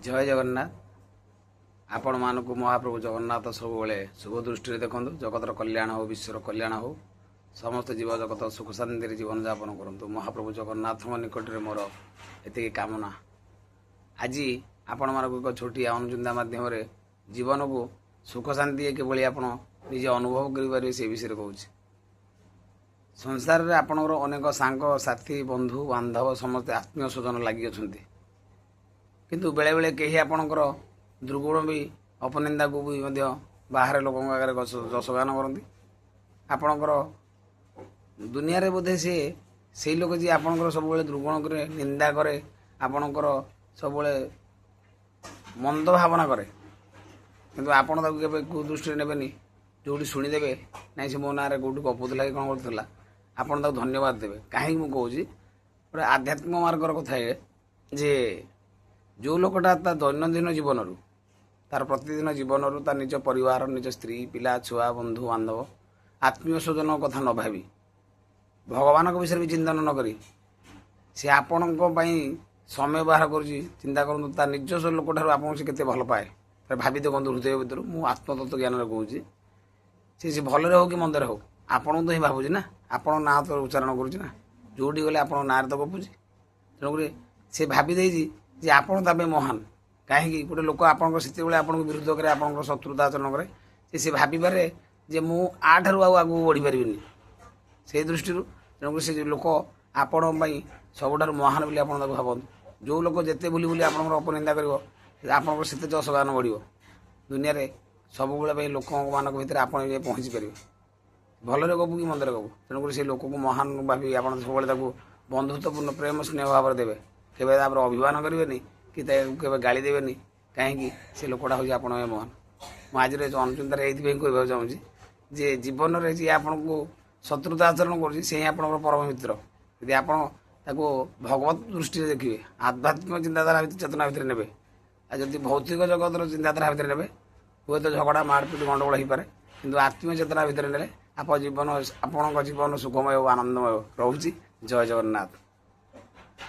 जय जगन्नाथ आपण मानक महाप्रभु जगन्नाथ सब शुभ दृष्टि देखो जगतर कल्याण हो विश्वर कल्याण हो समस्त जीव जगत सुख शांति जीवन यापन करूँ महाप्रभु जगन्नाथ निकट में मोर ये कामना आज आपण मानक एक छोटी अनुचिंता मध्यम जीवन को सुख शांति किभली आप निजे अनुभव करें से विषय कहूँ संसार में आपणर अनेक सांग साथी बंधु बांधव समस्त आत्मीय स्वजन लगी किंतु बेले बेले कहीं आपणकर दुर्गुण भी अपनिंदा को भी बाहर लोक आगे जशगान करती आपणकर दुनिया रे बोधे से लोक जी आपणकर सब दुर्गुण करे निंदा करे आपणकर सब मंद भावना करे किंतु आपण ताके कुदृष्टि नेबेनी जोटी शुणीदेवे ना से मो ना कौटी गपुला कि कौन करूला आपड़ ताको धन्यवाद देवे कहीं मुझे गोटे आध्यात्मिक मार्गर कथा है जे जो लोकटा दैनंदिन जीवन रू तार प्रतिदिन जीवन रू तार निज परिवार निज स्त्री पिला छुआ बंधु बांधव आत्मीय स्वजन कथा न भावी भगवान विषय भी चिंतन न करी से आपण समय बाहर कर चिंता करूँ तार निजस्व लोक ठार आप केते भल पाए भावी देखो हृदय भर मुझे आत्मतत्व ज्ञान कहूँ सी भलरे हो कि मंदरे हो आपन तो ही भावुँ ना आपण ना तो उच्चारण करुँच ना जोटी गले आप ना तो गपुची तेणुक से भावी जे आपण तापे महान कहीं गोटे लोक आपको से विरुद्ध करे आप शत्रुता आचरण करे से भावे जे मु आठू आगू बढ़ी पारि से दृष्टि तेणुक से लोक आपण सबुठ महान बोली आप भावतु जो लोक जिते बुली बुली आप अपनिंदा कर आपते जशगान बढ़ दुनिया सब लोक मान भर आप पहुँची पारे भलरे गपु कि मंदरे गपु तेणुक से लोक को महान भावी आप सब बंधुत्वपूर्ण प्रेम स्नेह भाव देवे केवे अभिमान करेंगे कि केवे गाली देवेनि कहीं से लोकटा हूँ आप महान मुझे आज अनुचिंतार ये कहना चाहूँगी जे जीवन में जी आपन को शत्रुता आचरण कर परम मित्र यदि आप भगवत दृष्टि देखिए आध्यात्मिक चिंताधारा चेतना भितर ने जदि भौतिक जगतर चिंताधारा भितर ने हुए तो झगड़ा मारपिट गंडगोल हो पाए कि आत्मीय चेतना भितर ने आप जीवन आपण जीवन सुखमय और आनंदमय रोचे। जय जगन्नाथ।